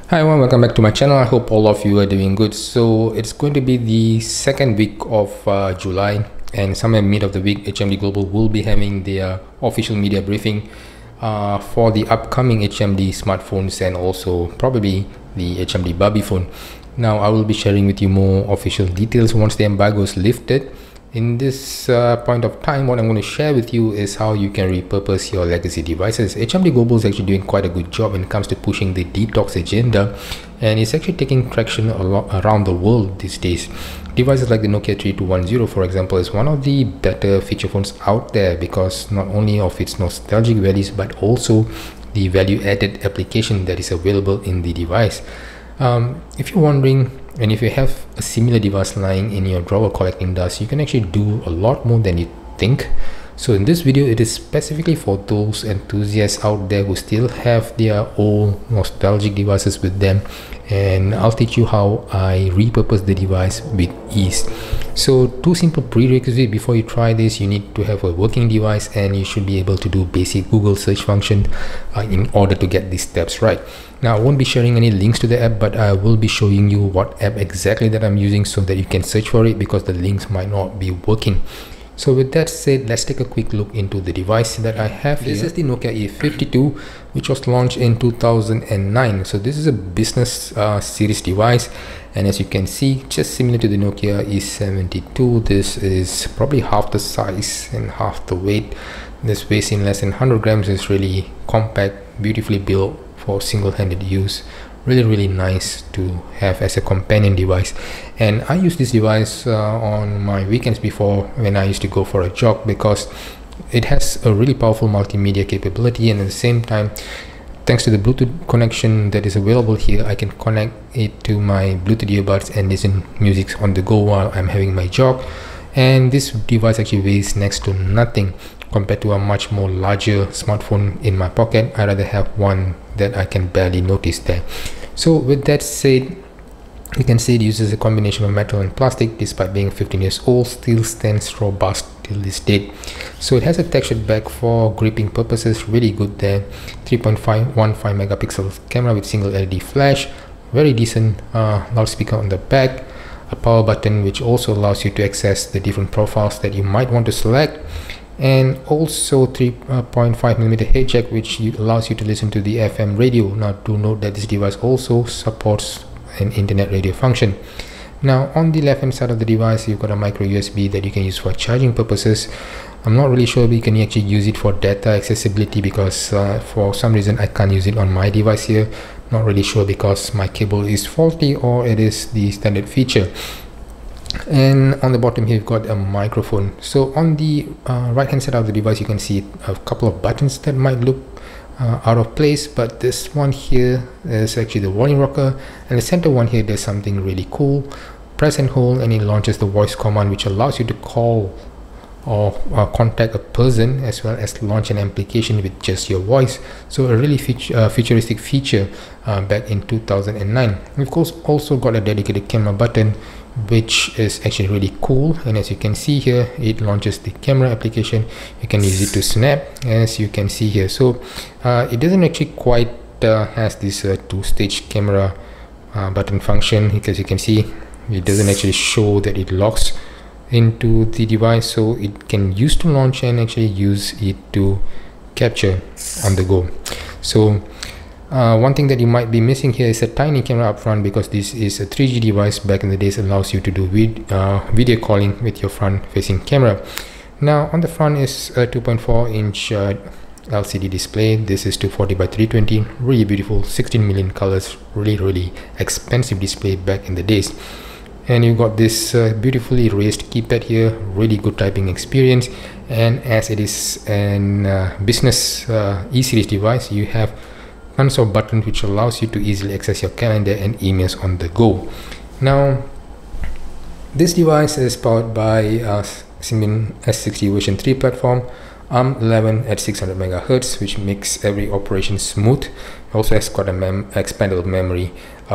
Hi everyone, welcome back to my channel. I hope all of you are doing good. So it's going to be the second week of July, and somewhere mid of the week HMD Global will be having their official media briefing for the upcoming HMD smartphones and also probably the HMD Barbie phone. Now I will be sharing with you more official details once the embargo is lifted. In this point of time, what I'm going to share with you is how you can repurpose your legacy devices. HMD Global is actually doing quite a good job when it comes to pushing the detox agenda, and it's actually taking traction around the world these days. Devices like the Nokia 3210, for example, is one of the better feature phones out there because not only of its nostalgic values but also the value-added application that is available in the device. If you're wondering, and if you have a similar device lying in your drawer collecting dust, you can actually do a lot more than you think. So in this video, it is specifically for those enthusiasts out there who still have their old nostalgic devices with them, and I'll teach you how I repurpose the device with ease. So two simple prerequisites before you try this: you need to have a working device and you should be able to do basic Google search function in order to get these steps right. Now I won't be sharing any links to the app, but I will be showing you what app exactly that I'm using so that you can search for it, because the links might not be working. So with that said, let's take a quick look into the device that I have here. This is the Nokia E52, which was launched in 2009. So this is a business series device, and as you can see, just similar to the Nokia E52, this is probably half the size and half the weight. This weighs in less than 100 grams. Is really compact, beautifully built for single-handed use. Really nice to have as a companion device. And I use this device on my weekends before, when I used to go for a jog, because it has a really powerful multimedia capability, and at the same time, thanks to the Bluetooth connection that is available here, I can connect it to my Bluetooth earbuds and listen music on the go while I'm having my jog. And this device actually weighs next to nothing compared to a much more larger smartphone in my pocket. I rather have one that I can barely notice there. So with that said, you can see it uses a combination of metal and plastic. Despite being 15 years old, still stands robust till this date. So it has a textured back for gripping purposes, really good there. 3.15 megapixel camera with single LED flash, very decent loudspeaker on the back, a power button which also allows you to access the different profiles that you might want to select, and also 3.5mm head jack, which allows you to listen to the FM radio. Now do note that this device also supports an internet radio function. Now on the left hand side of the device, you've got a micro USB that you can use for charging purposes. I'm not really sure we can actually use it for data accessibility, because for some reason I can't use it on my device here. Not really sure because my cable is faulty or it is the standard feature. And on the bottom here, you've got a microphone. So on the right hand side of the device, you can see a couple of buttons that might look out of place, but this one here is actually the volume rocker, and the center one here does something really cool. Press and hold and it launches the voice command, which allows you to call or contact a person, as well as launch an application with just your voice. So a really futuristic feature back in 2009. We've also got a dedicated camera button, which is actually really cool, and as you can see here, it launches the camera application. You can use it to snap, as you can see here. So it doesn't actually quite has this two-stage camera button function, because you can see it doesn't actually show that it locks into the device, so it can use to launch and actually use it to capture on the go. So one thing that you might be missing here is a tiny camera up front, because this is a 3G device. Back in the days, allows you to do video calling with your front facing camera. Now on the front is a 2.4-inch LCD display. This is 240 by 320, really beautiful, 16 million colors, really expensive display back in the days. And you've got this beautifully raised keypad here, really good typing experience. And as it is an business E-series device, you have tons of buttons which allows you to easily access your calendar and emails on the go. Now this device is powered by SYMBIAN S60 version 3 platform, ARM11 at 600 MHz, which makes every operation smooth. It also has got an expandable memory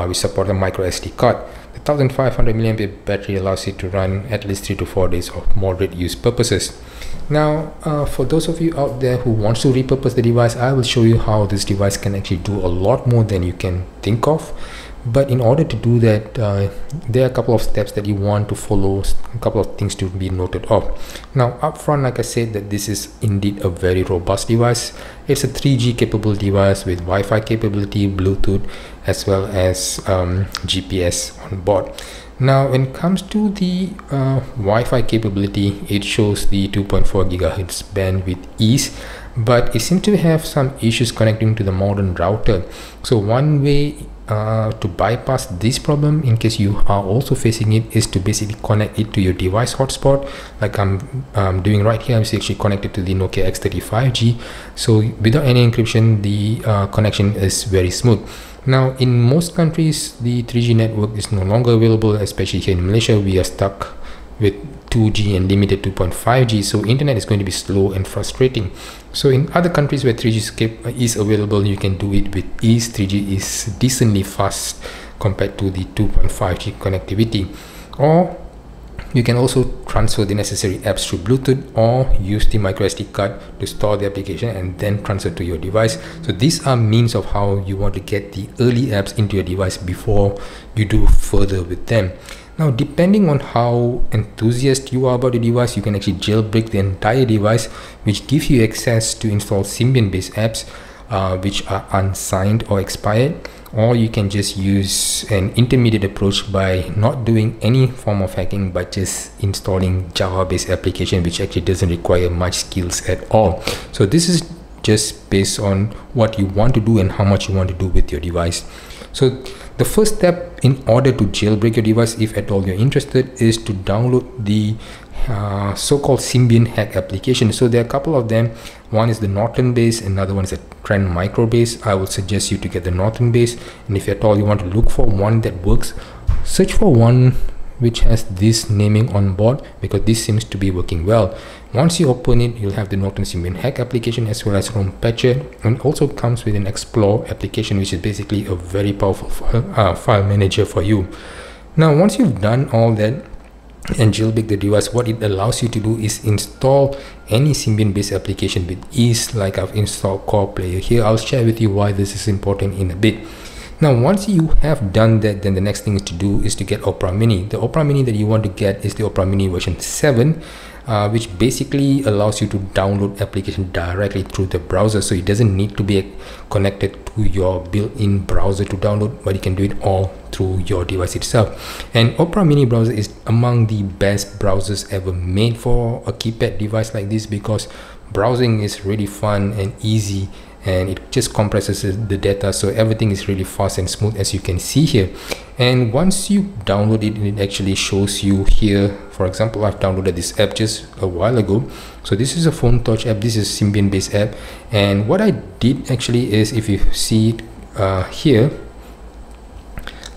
which supports a micro SD card. The 1500 mAh battery allows it to run at least 3 to 4 days of moderate use purposes. Now for those of you out there who wants to repurpose the device, I will show you how this device can actually do a lot more than you can think of. But in order to do that, there are a couple of steps that you want to follow, a couple of things to be noted of. Now up front, like I said, that this is indeed a very robust device. It's a 3G capable device with Wi-Fi capability, Bluetooth, as well as GPS on board. Now when it comes to the Wi-Fi capability, it shows the 2.4 gigahertz band with ease, but it seems to have some issues connecting to the modern router. So one way to bypass this problem, in case you are also facing it, is to basically connect it to your device hotspot, like I'm doing right here. I'm actually connected to the Nokia X35G, so without any encryption, the connection is very smooth. Now in most countries, the 3G network is no longer available, especially here in Malaysia. We are stuck with 2G and limited 2.5G, so internet is going to be slow and frustrating. So in other countries where 3G is available, you can do it with ease. 3G is decently fast compared to the 2.5G connectivity. Or you can also transfer the necessary apps through Bluetooth, or use the microSD card to store the application and then transfer to your device. So these are means of how you want to get the early apps into your device before you do further with them. Now depending on how enthusiastic you are about the device, you can actually jailbreak the entire device, which gives you access to install Symbian based apps which are unsigned or expired. Or you can just use an intermediate approach by not doing any form of hacking, but just installing Java based application, which actually doesn't require much skills at all. So this is just based on what you want to do and how much you want to do with your device. So the first step in order to jailbreak your device, if at all you're interested, is to download the so-called Symbian hack application. So there are a couple of them. One is the Norton base, another one is a Trend Micro base. I would suggest you to get the Norton base, and if at all you want to look for one that works, search for one which has this naming on board, because this seems to be working well. Once you open it, you'll have the Norton Symbian hack application as well as ROM patcher, and also comes with an Explore application, which is basically a very powerful file manager for you. Now once you've done all that and jailbreak the device, what it allows you to do is install any Symbian based application with ease, like I've installed Core Player here. I'll share with you why this is important in a bit. Now once you have done that, then the next thing is to do is to get Opera Mini. The Opera Mini that you want to get is the Opera Mini version 7, which basically allows you to download application directly through the browser. So it doesn't need to be connected to your built-in browser to download, but you can do it all through your device itself. And Opera Mini browser is among the best browsers ever made for a keypad device like this, because browsing is really fun and easy, and it just compresses the data, so everything is really fast and smooth, as you can see here. And once you download it, it actually shows you here. For example, I've downloaded this app just a while ago. So this is a phone touch app. This is Symbian based app, and what I did actually is, if you see it here,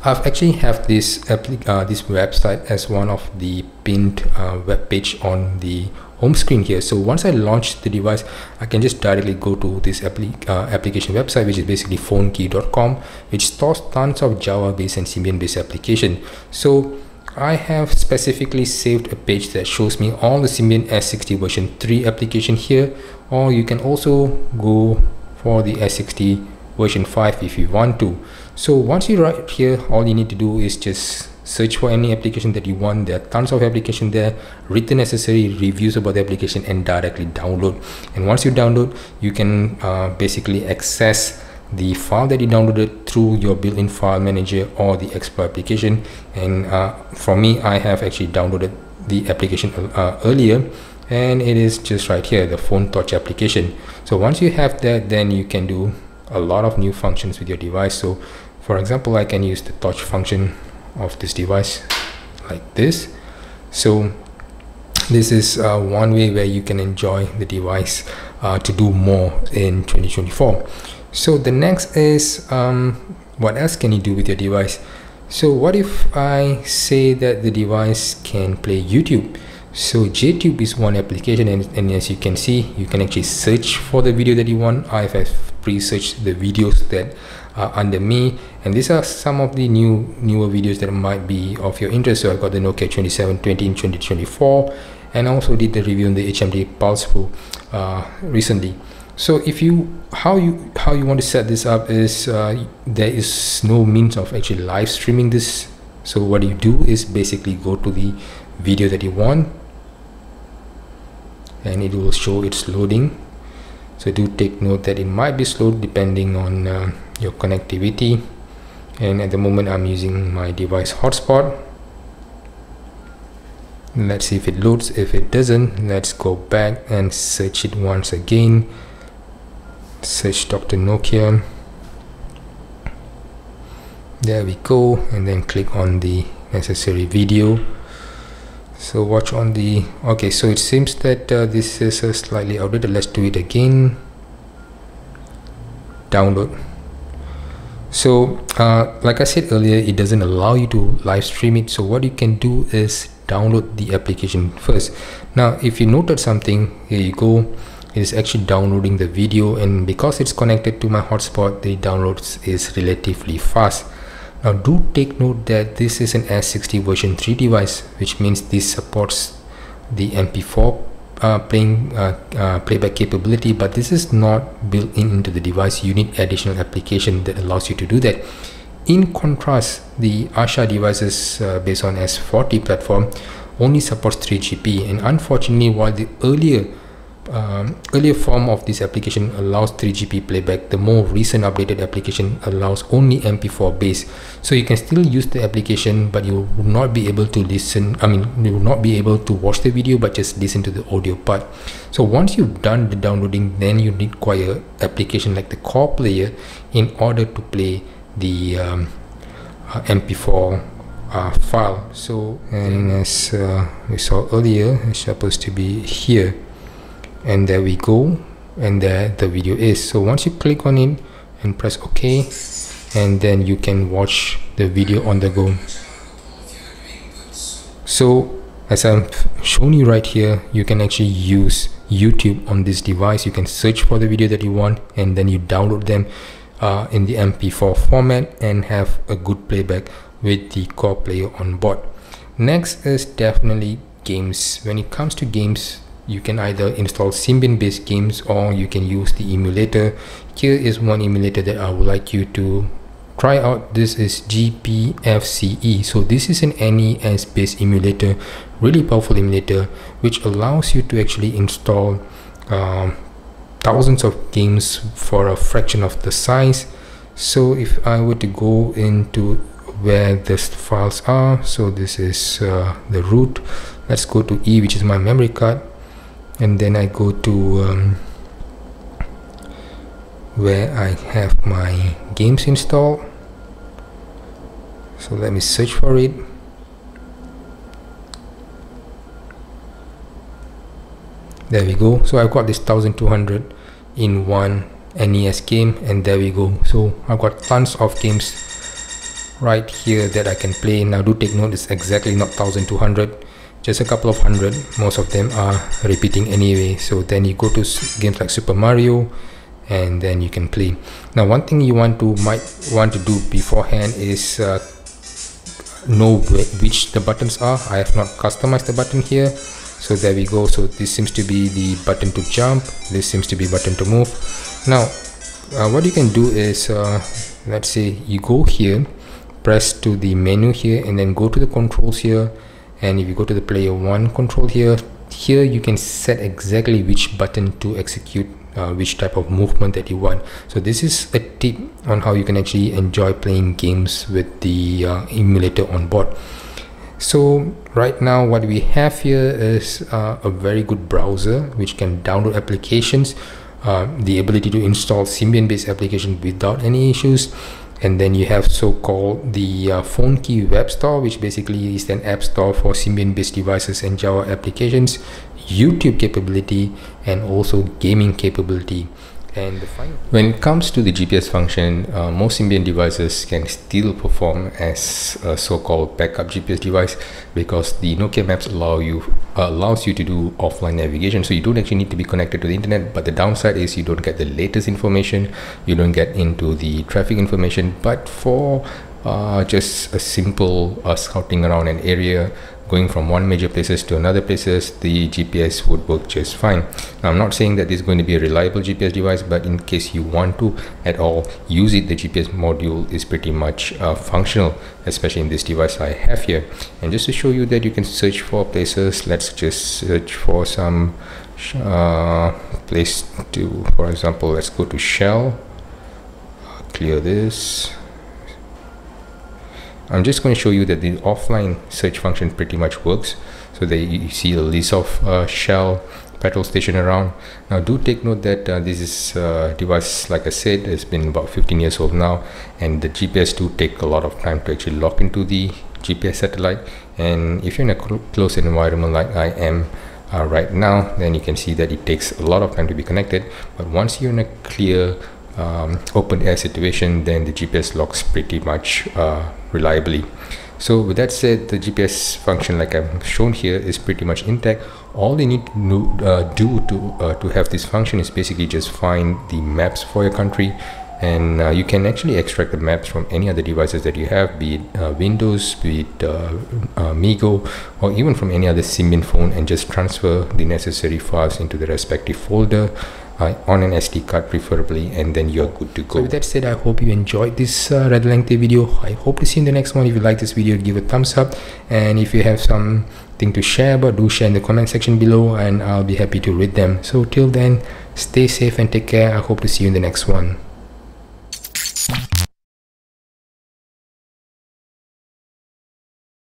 I've actually have this this website as one of the pinned web page on the home screen here. So once I launch the device, I can just directly go to this application website, which is basically phonekey.com, which stores tons of Java based and Symbian based application. So I have specifically saved a page that shows me all the Symbian S60 version 3 application here, or you can also go for the S60 version 5 if you want to. So once you write here, all you need to do is just search for any application that you want. There are tons of applications there, read the necessary reviews about the application and directly download. And once you download, you can basically access the file that you downloaded through your built-in file manager or the Explore application. And for me, I have actually downloaded the application earlier, and it is just right here, the phone touch application. So once you have that, then you can do a lot of new functions with your device. So for example, I can use the touch function of this device like this. So this is one way where you can enjoy the device to do more in 2024. So the next is what else can you do with your device? So what if I say that the device can play YouTube? So JTube is one application, and as you can see, you can actually search for the video that you want. I have pre-searched the videos that are under me, and these are some of the newer videos that might be of your interest. So I've got the Nokia 2720 in 2024, and I also did the review on the HMD Pulse Pro recently. So if you how you want to set this up is there is no means of actually live streaming this. So what you do is basically go to the video that you want, and it will show it's loading. So do take note that it might be slow depending on your connectivity, and at the moment I'm using my device hotspot. Let's see if it loads. If it doesn't, let's go back and search it once again. Search Dr. Nokia. There we go, and then click on the necessary video. So watch on the okay, so it seems that this is slightly outdated. Let's do it again. Download. So like I said earlier, it doesn't allow you to live stream it. So what you can do is download the application first. Now if you noted something, here you go, it is actually downloading the video, and because it's connected to my hotspot, the downloads is relatively fast. Now do take note that this is an S60 version 3 device, which means this supports the MP4 playback capability, but this is not built into the device. You need additional application that allows you to do that. In contrast, the Asha devices based on S40 platform only supports 3GP, and unfortunately, while the earlier form of this application allows 3GP playback, the more recent updated application allows only MP4 base. So you can still use the application, but you will not be able to listen, you will not be able to watch the video, but just listen to the audio part. So once you've done the downloading, then you need quite an application like the core player in order to play the MP4 file. So, and as we saw earlier, it's supposed to be here, and there we go, and there the video is. So once you click on it and press OK, and then you can watch the video on the go. So as I've shown you right here, you can actually use YouTube on this device. You can search for the video that you want, and then you download them in the MP4 format and have a good playback with the core player on board. Next is definitely games. When it comes to games, you can either install SYMBIAN based games, or you can use the emulator. Here is one emulator that I would like you to try out. This is GPFCE. So this is an NES based emulator, really powerful emulator, which allows you to actually install thousands of games for a fraction of the size. So if I were to go into where the files are, so this is the root. Let's go to E, which is my memory card, and then I go to where I have my games installed. So let me search for it. There we go. So I've got this 1200 in one NES game, and there we go. So I've got tons of games right here that I can play. Now do take note, it's exactly not 1200, just a couple of hundred. Most of them are repeating anyway. So then you go to games like Super Mario, and then you can play. Now one thing you might want to do beforehand is know which the buttons are. I have not customized the button here. So there we go. So this seems to be the button to jump, this seems to be button to move. Now what you can do is let's say you go here, press to the menu here, and then go to the controls here, and if you go to the player 1 control here, you can set exactly which button to execute which type of movement that you want. So this is a tip on how you can actually enjoy playing games with the emulator on board. So right now what we have here is a very good browser which can download applications, the ability to install SYMBIAN based application without any issues, and then you have so-called the Phone Key Web Store, which basically is an app store for SYMBIAN based devices and Java applications, YouTube capability, and also gaming capability. And when it comes to the GPS function, most SYMBIAN devices can still perform as a so-called backup GPS device, because the Nokia Maps allows you to do offline navigation. So you don't actually need to be connected to the internet, but the downside is you don't get the latest information, you don't get into the traffic information. But for just a simple scouting around an area, going from one major places to another places, the GPS would work just fine. Now, I'm not saying that this is going to be a reliable GPS device, but in case you want to at all use it, the GPS module is pretty much functional, especially in this device I have here. And just to show you that you can search for places, let's just search for some place to, for example, let's go to Shell. Clear this. I'm just going to show you that the offline search function pretty much works, so that you see a list of Shell petrol station around. Now do take note that this is device, like I said, has been about 15 years old now, and the GPS do take a lot of time to actually lock into the GPS satellite. And if you're in a closed environment like I am right now, then you can see that it takes a lot of time to be connected. But once you're in a clear open air situation, then the GPS locks pretty much reliably. So with that said, the GPS function, like I've shown here, is pretty much intact. All you need to do to have this function is basically just find the maps for your country, and you can actually extract the maps from any other devices that you have, be it Windows, be it Migo, or even from any other Symbian phone, and just transfer the necessary files into the respective folder on an SD card preferably, and then you're good to go. So with that said, I hope you enjoyed this rather lengthy video. I hope to see you in the next one. If you like this video, give a thumbs up, and if you have something to share about, do share in the comment section below, and I'll be happy to read them. So till then, stay safe and take care. I hope to see you in the next one.